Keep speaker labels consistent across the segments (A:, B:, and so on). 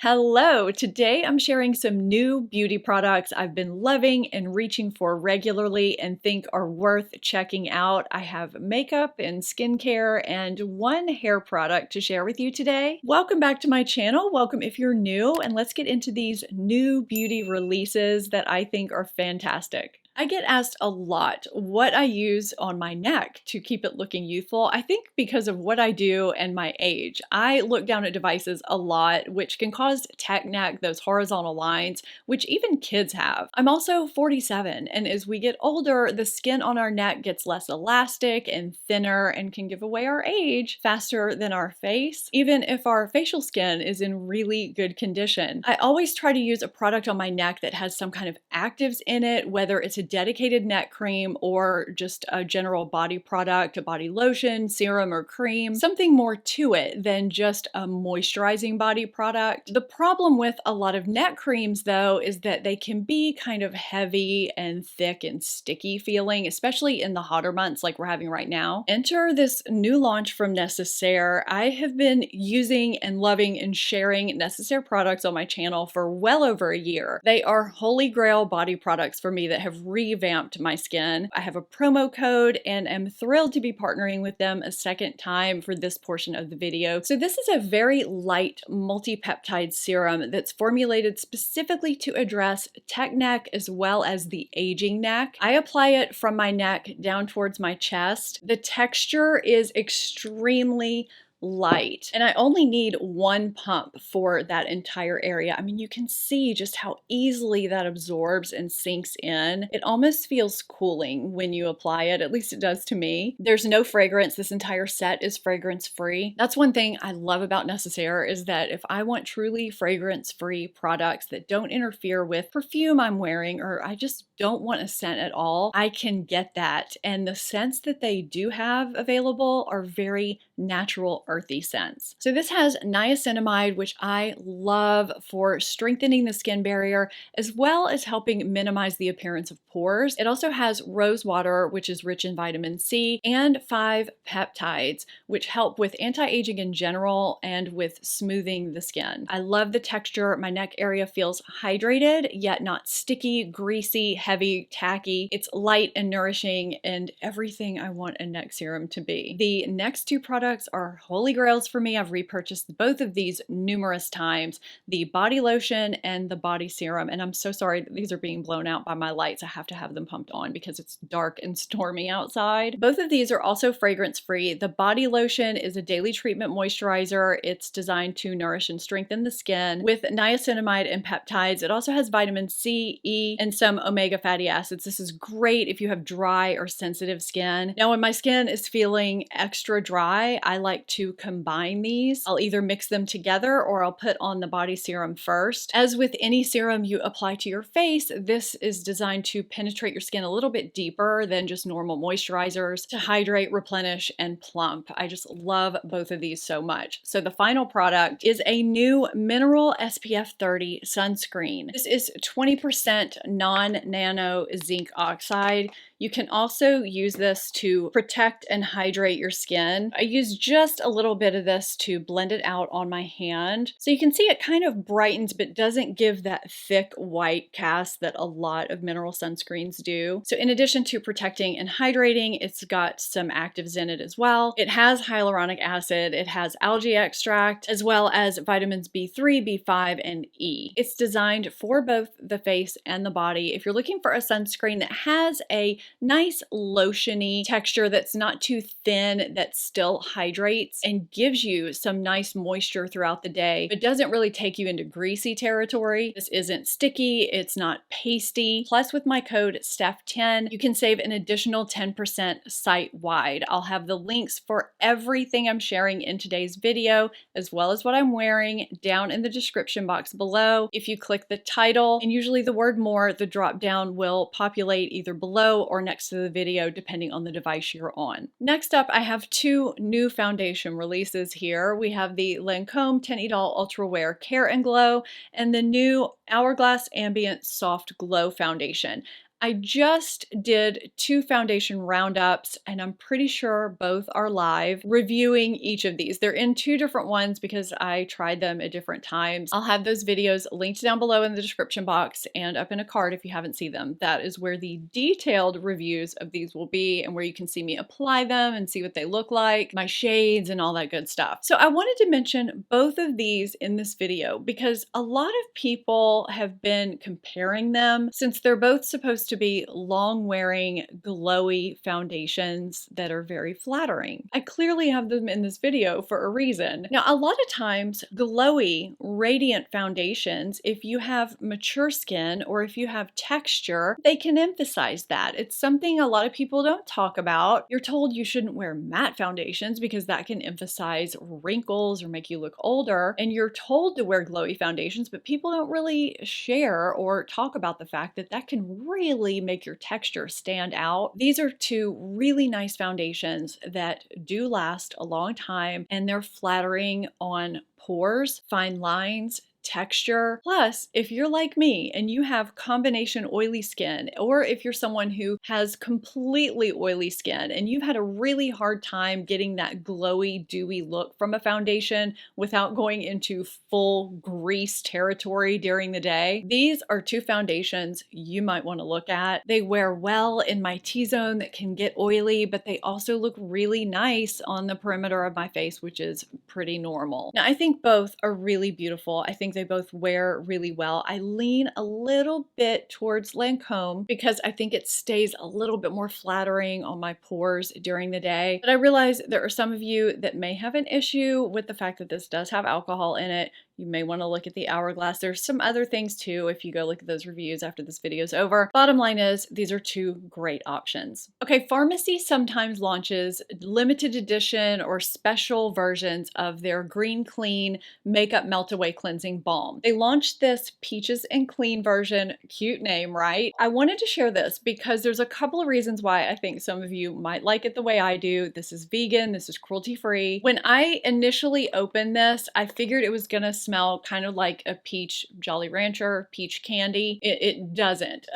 A: Hello! Today I'm sharing some new beauty products I've been loving and reaching for regularly and think are worth checking out. I have makeup and skincare and one hair product to share with you today. Welcome back to my channel. Welcome if you're new, and let's get into these new beauty releases that I think are fantastic. I get asked a lot what I use on my neck to keep it looking youthful. I think because of what I do and my age. I look down at devices a lot, which can cause tech neck, those horizontal lines, which even kids have. I'm also 47, and as we get older, the skin on our neck gets less elastic and thinner and can give away our age faster than our face, even if our facial skin is in really good condition. I always try to use a product on my neck that has some kind of actives in it, whether it's a dedicated neck cream or just a general body product, a body lotion, serum, or cream, something more to it than just a moisturizing body product. The problem with a lot of neck creams, though, is that they can be kind of heavy and thick and sticky feeling, especially in the hotter months like we're having right now. Enter this new launch from Necessaire. I have been using and loving and sharing Necessaire products on my channel for well over a year. They are holy grail body products for me that have revamped my skin. I have a promo code and am thrilled to be partnering with them a second time for this portion of the video. So this is a very light multi-peptide serum that's formulated specifically to address tech neck as well as the aging neck. I apply it from my neck down towards my chest. The texture is extremely light, and I only need one pump for that entire area. I mean, you can see just how easily that absorbs and sinks in. It almost feels cooling when you apply it, at least it does to me. There's no fragrance. This entire set is fragrance free. That's one thing I love about Necessaire, is that if I want truly fragrance free products that don't interfere with perfume I'm wearing, or I just don't want a scent at all, I can get that. And the scents that they do have available are very natural, earthy scents. So this has niacinamide, which I love for strengthening the skin barrier as well as helping minimize the appearance of pores. It also has rose water, which is rich in vitamin C, and 5 peptides, which help with anti-aging in general and with smoothing the skin. I love the texture. My neck area feels hydrated, yet not sticky, greasy, heavy, tacky. It's light and nourishing and everything I want a neck serum to be. The next two products are holy grails for me. I've repurchased both of these numerous times, the body lotion and the body serum. And I'm so sorry that these are being blown out by my lights. I have to have them pumped on because it's dark and stormy outside. Both of these are also fragrance free. The body lotion is a daily treatment moisturizer. It's designed to nourish and strengthen the skin with niacinamide and peptides. It also has vitamin C, E, and some omega fatty acids. This is great if you have dry or sensitive skin. Now, when my skin is feeling extra dry, I like to combine these. I'll either mix them together or I'll put on the body serum first. As with any serum you apply to your face, this is designed to penetrate your skin a little bit deeper than just normal moisturizers to hydrate, replenish, and plump. I just love both of these so much. So the final product is a new mineral SPF 30 sunscreen. This is 20% non-nano zinc oxide. You can also use this to protect and hydrate your skin. I use just a little bit of this to blend it out on my hand. So you can see it kind of brightens but doesn't give that thick white cast that a lot of mineral sunscreens do. So in addition to protecting and hydrating, it's got some actives in it as well. It has hyaluronic acid, it has algae extract, as well as vitamins B3, B5, and E. It's designed for both the face and the body. If you're looking for a sunscreen that has a nice lotiony texture that's not too thin, that still hydrates and gives you some nice moisture throughout the day, but doesn't really take you into greasy territory. This isn't sticky, it's not pasty. Plus, with my code STEPH10, you can save an additional 10% site-wide. I'll have the links for everything I'm sharing in today's video, as well as what I'm wearing, down in the description box below. If you click the title and usually the word more, the drop down will populate either below or next to the video, depending on the device you're on. Next up, I have two new foundation releases here. We have the Lancôme Tenney Ultra Wear Care and Glow and the new Hourglass Ambient Soft Glow Foundation. I just did 2 foundation roundups, and I'm pretty sure both are live, reviewing each of these. They're in 2 different ones because I tried them at different times. I'll have those videos linked down below in the description box and up in a card if you haven't seen them. That is where the detailed reviews of these will be, and where you can see me apply them and see what they look like, my shades and all that good stuff. So I wanted to mention both of these in this video because a lot of people have been comparing them, since they're both supposed to be long-wearing, glowy foundations that are very flattering. I clearly have them in this video for a reason. Now, a lot of times, glowy, radiant foundations, if you have mature skin or if you have texture, they can emphasize that. It's something a lot of people don't talk about. You're told you shouldn't wear matte foundations because that can emphasize wrinkles or make you look older, and you're told to wear glowy foundations, but people don't really share or talk about the fact that that can really make your texture stand out. These are 2 really nice foundations that do last a long time, and they're flattering on pores, fine lines, texture. Plus, if you're like me and you have combination oily skin, or if you're someone who has completely oily skin and you've had a really hard time getting that glowy, dewy look from a foundation without going into full grease territory during the day, these are 2 foundations you might want to look at. They wear well in my T-zone that can get oily, but they also look really nice on the perimeter of my face, which is pretty normal. Now, I think both are really beautiful. I think they both wear really well. I lean a little bit towards Lancome because I think it stays a little bit more flattering on my pores during the day. But I realize there are some of you that may have an issue with the fact that this does have alcohol in it. You may want to look at the Hourglass. There's some other things too if you go look at those reviews after this video is over. Bottom line is, these are 2 great options. Okay, Farmacy sometimes launches limited edition or special versions of their Green Clean Makeup Melt Away Cleansing Balm. They launched this Peaches and Clean version. Cute name, right? I wanted to share this because there's a couple of reasons why I think some of you might like it the way I do. This is vegan, this is cruelty-free. When I initially opened this, I figured it was gonna smell kind of like a peach Jolly Rancher, peach candy. It doesn't.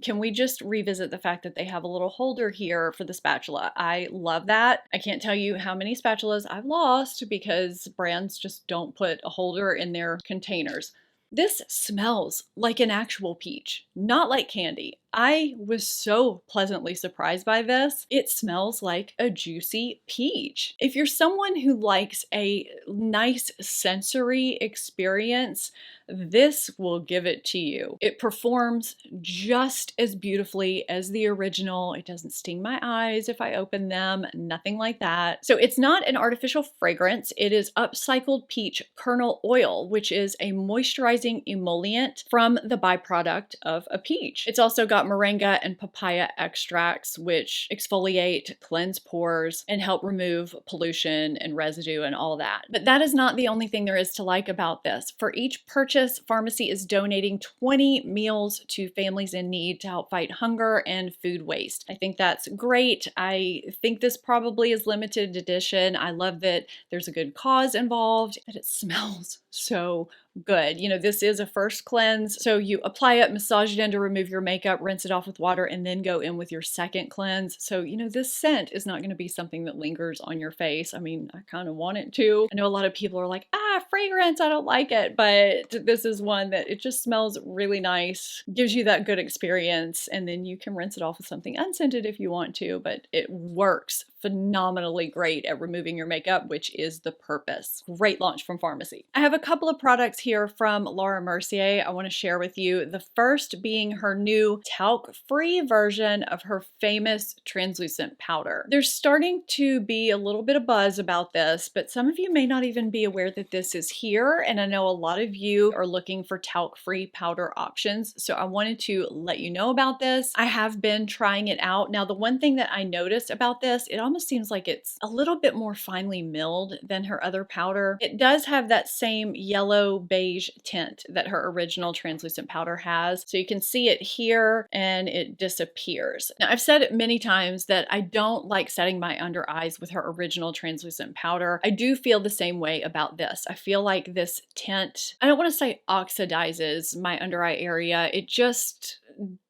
A: Can we just revisit the fact that they have a little holder here for the spatula? I love that. I can't tell you how many spatulas I've lost because brands just don't put a holder in their containers. This smells like an actual peach, not like candy. I was so pleasantly surprised by this. It smells like a juicy peach. If you're someone who likes a nice sensory experience, this will give it to you. It performs just as beautifully as the original. It doesn't sting my eyes if I open them, nothing like that. So it's not an artificial fragrance. It is upcycled peach kernel oil, which is a moisturizing emollient from the byproduct of a peach. It's also got moringa and papaya extracts, which exfoliate, cleanse pores, and help remove pollution and residue and all that. But that is not the only thing there is to like about this. For each purchase, Farmacy is donating 20 meals to families in need to help fight hunger and food waste. I think that's great. I think this probably is limited edition. I love that there's a good cause involved, and it smells so good. You know, this is a first cleanse, so you apply it, massage it in to remove your makeup, rinse it off with water, and then go in with your second cleanse. So, you know, this scent is not going to be something that lingers on your face. I mean, I kind of want it to. I know a lot of people are like, fragrance, I don't like it, but this is one that it just smells really nice, gives you that good experience, and then you can rinse it off with something unscented if you want to, but it works phenomenally great at removing your makeup, which is the purpose. Great launch from Farmacy. I have a couple of products here from Laura Mercier I want to share with you. The first being her new talc-free version of her famous translucent powder. There's starting to be a little bit of buzz about this, but some of you may not even be aware that this is here, and I know a lot of you are looking for talc-free powder options, so I wanted to let you know about this. I have been trying it out. Now, the one thing that I noticed about this, it almost seems like it's a little bit more finely milled than her other powder. It does have that same yellow beige tint that her original translucent powder has. So you can see it here and it disappears. Now, I've said it many times that I don't like setting my under eyes with her original translucent powder. I do feel the same way about this. I feel like this tint, I don't want to say oxidizes my under eye area. It just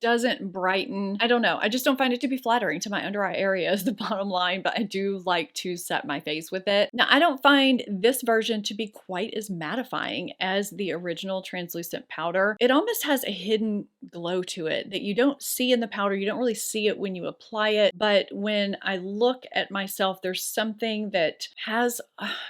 A: doesn't brighten. I don't know. I just don't find it to be flattering to my under eye area is the bottom line, but I do like to set my face with it. Now, I don't find this version to be quite as mattifying as the original translucent powder. It almost has a hidden glow to it that you don't see in the powder. You don't really see it when you apply it, but when I look at myself, there's something that has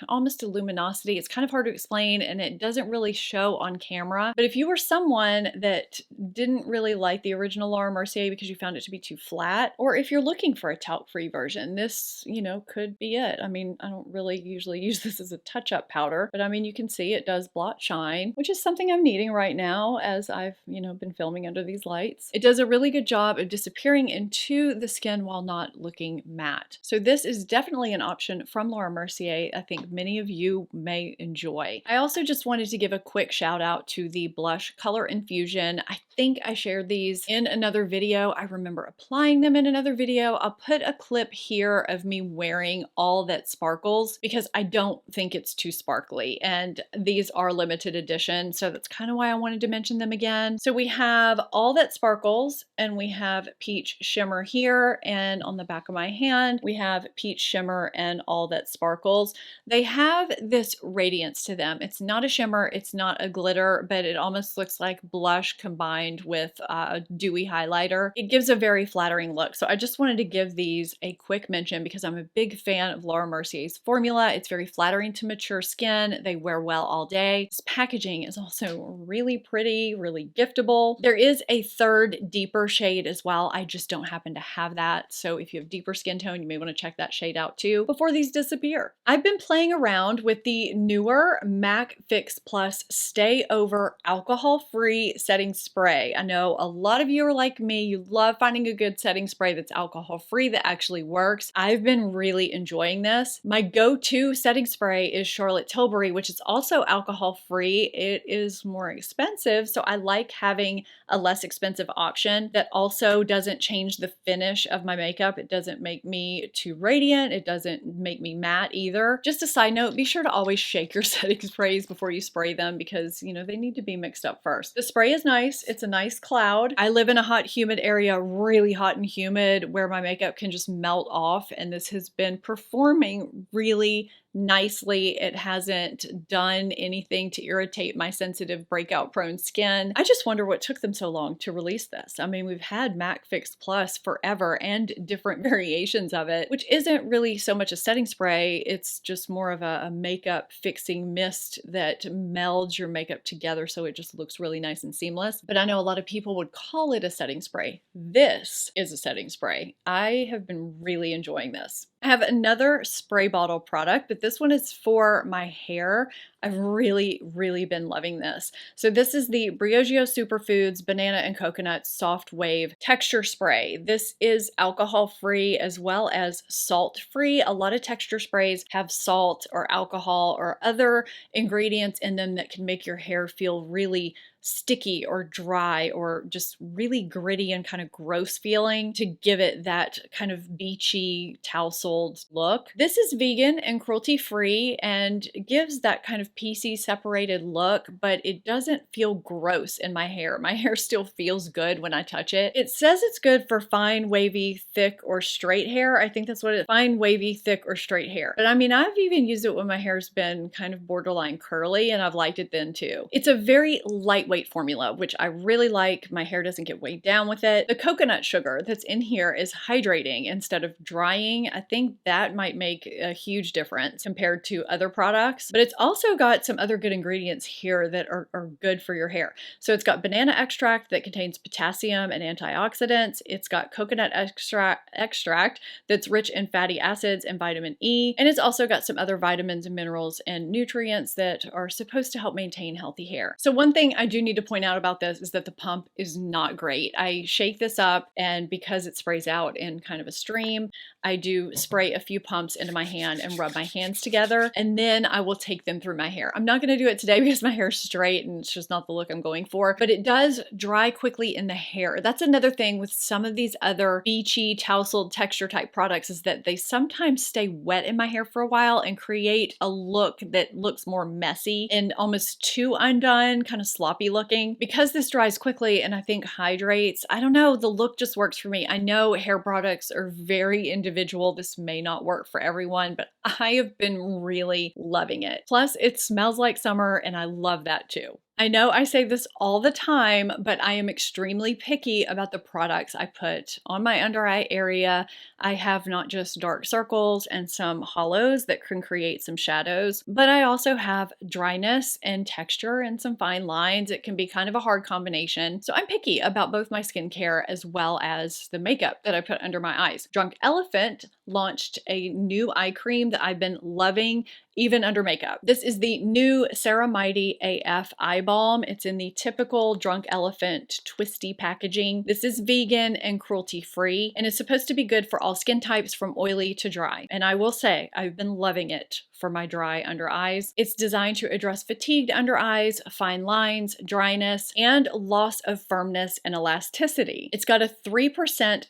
A: almost a luminosity. It's kind of hard to explain and it doesn't really show on camera. But if you were someone that didn't really like the original Laura Mercier because you found it to be too flat, or if you're looking for a talc-free version, this, you know, could be it. I mean, I don't really usually use this as a touch-up powder, but I mean, you can see it does blot shine, which is something I'm needing right now as I've, you know, been filming under these lights. It does a really good job of disappearing into the skin while not looking matte. So this is definitely an option from Laura Mercier I think many of you may enjoy. I also just wanted to give a quick shout out to the blush color Infusion. I think I shared these in another video. I remember applying them in another video. I'll put a clip here of me wearing All That Sparkles because I don't think it's too sparkly, and these are limited edition, so that's kind of why I wanted to mention them again. So we have All That Sparkles and we have Peach Shimmer here, and on the back of my hand we have Peach Shimmer and All That Sparkles. They have this radiance to them. It's not a shimmer, it's not a glitter, but it almost looks like blush combined with a dewy highlighter. It gives a very flattering look. So I just wanted to give these a quick mention because I'm a big fan of Laura Mercier's formula. It's very flattering to mature skin. They wear well all day. This packaging is also really pretty, really giftable. There is a third deeper shade as well. I just don't happen to have that. So if you have deeper skin tone, you may want to check that shade out too before these disappear. I've been playing around with the newer MAC Fix Plus Stay Over alcohol-free setting spray. I know a lot of you are like me. You love finding a good setting spray that's alcohol-free that actually works. I've been really enjoying this. My go-to setting spray is Charlotte Tilbury, which is also alcohol-free. It is more expensive, so I like having a less expensive option that also doesn't change the finish of my makeup. It doesn't make me too radiant. It doesn't make me matte either. Just a side note, be sure to always shake your setting sprays before you spray them because, you know, they need to be mixed up first. The spray is nice. It's a nice cloud. I live in a hot, humid area, really hot and humid, where my makeup can just melt off, and this has been performing really nicely. It hasn't done anything to irritate my sensitive breakout prone skin. I just wonder what took them so long to release this. I mean, we've had MAC Fix Plus forever and different variations of it, which isn't really so much a setting spray. It's just more of a makeup fixing mist that melds your makeup together so it just looks really nice and seamless. But I know a lot of people would call it a setting spray. This is a setting spray. I have been really enjoying this. I have another spray bottle product, but this one is for my hair. I've really been loving this. So this is the Briogeo Superfoods Banana and Coconut Soft Wave Texture Spray. This is alcohol-free as well as salt-free. A lot of texture sprays have salt or alcohol or other ingredients in them that can make your hair feel really sticky or dry or just really gritty and kind of gross feeling to give it that kind of beachy, tousled look. This is vegan and cruelty-free and gives that kind of piecey, separated look, but it doesn't feel gross in my hair. My hair still feels good when I touch it. It says it's good for fine, wavy, thick, or straight hair. I think that's what it is. Fine, wavy, thick, or straight hair. But I mean, I've even used it when my hair's been kind of borderline curly, and I've liked it then too. It's a very lightweight formula, which I really like. My hair doesn't get weighed down with it. The coconut sugar that's in here is hydrating instead of drying. I think that might make a huge difference compared to other products, but it's also got some other good ingredients here that are good for your hair. So it's got banana extract that contains potassium and antioxidants. It's got coconut extract that's rich in fatty acids and vitamin E. And it's also got some other vitamins and minerals and nutrients that are supposed to help maintain healthy hair. So one thing I do need to point out about this is that the pump is not great. I shake this up, and because it sprays out in kind of a stream, I do spray a few pumps into my hand and rub my hands together, and then I will take them through my hair. I'm not going to do it today because my hair is straight and it's just not the look I'm going for, but it does dry quickly in the hair. That's another thing with some of these other beachy, tousled texture type products, is that they sometimes stay wet in my hair for a while and create a look that looks more messy and almost too undone, kind of sloppy looking. Because this dries quickly and I think hydrates, I don't know, the look just works for me. I know hair products are very individual. This may not work for everyone, but I have been really loving it. Plus, it smells like summer and I love that too. I know I say this all the time, but I am extremely picky about the products I put on my under eye area. I have not just dark circles and some hollows that can create some shadows, but I also have dryness and texture and some fine lines. It can be kind of a hard combination. So I'm picky about both my skincare as well as the makeup that I put under my eyes. Drunk Elephant launched a new eye cream that I've been loving even under makeup. This is the new Ceramighty AF Eye Balm. It's in the typical Drunk Elephant twisty packaging. This is vegan and cruelty-free and is supposed to be good for all skin types from oily to dry. And I will say, I've been loving it for my dry under eyes. It's designed to address fatigued under eyes, fine lines, dryness, and loss of firmness and elasticity. It's got a 3%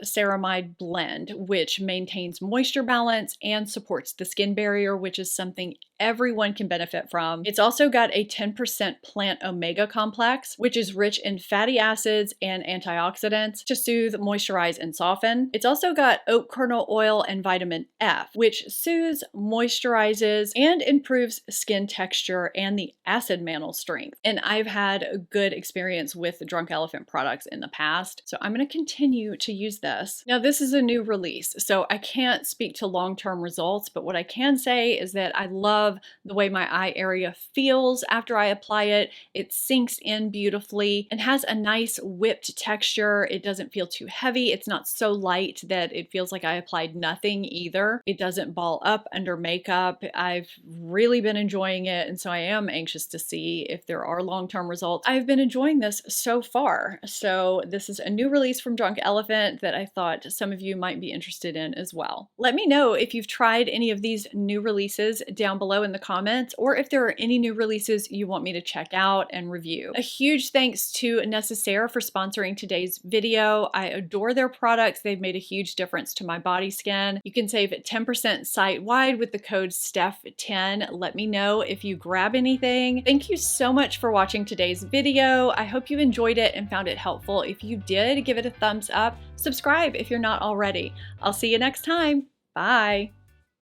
A: ceramide blend, which maintains moisture balance and supports the skin barrier, which is something everyone can benefit from. It's also got a 10% plant omega complex, which is rich in fatty acids and antioxidants to soothe, moisturize, and soften. It's also got oat kernel oil and vitamin F, which soothes, moisturizes, and improves skin texture and the acid mantle strength. And I've had a good experience with Drunk Elephant products in the past, so I'm going to continue to use this. Now, this is a new release, so I can't speak to long-term results, but what I can say is that I love the way my eye area feels after I apply it. It sinks in beautifully and has a nice whipped texture. It doesn't feel too heavy. It's not so light that it feels like I applied nothing either. It doesn't ball up under makeup. I've really been enjoying it, and so I am anxious to see if there are long-term results. I've been enjoying this so far. So this is a new release from Drunk Elephant that I thought some of you might be interested in as well. Let me know if you've tried any of these new releases down below in the comments, or if there are any new releases you want me to check out and review. A huge thanks to Necessaire for sponsoring today's video. I adore their products. They've made a huge difference to my body skin. You can save 10% site-wide with the code STEPH10. Let me know if you grab anything. Thank you so much for watching today's video. I hope you enjoyed it and found it helpful. If you did, give it a thumbs up. Subscribe if you're not already. I'll see you next time. Bye.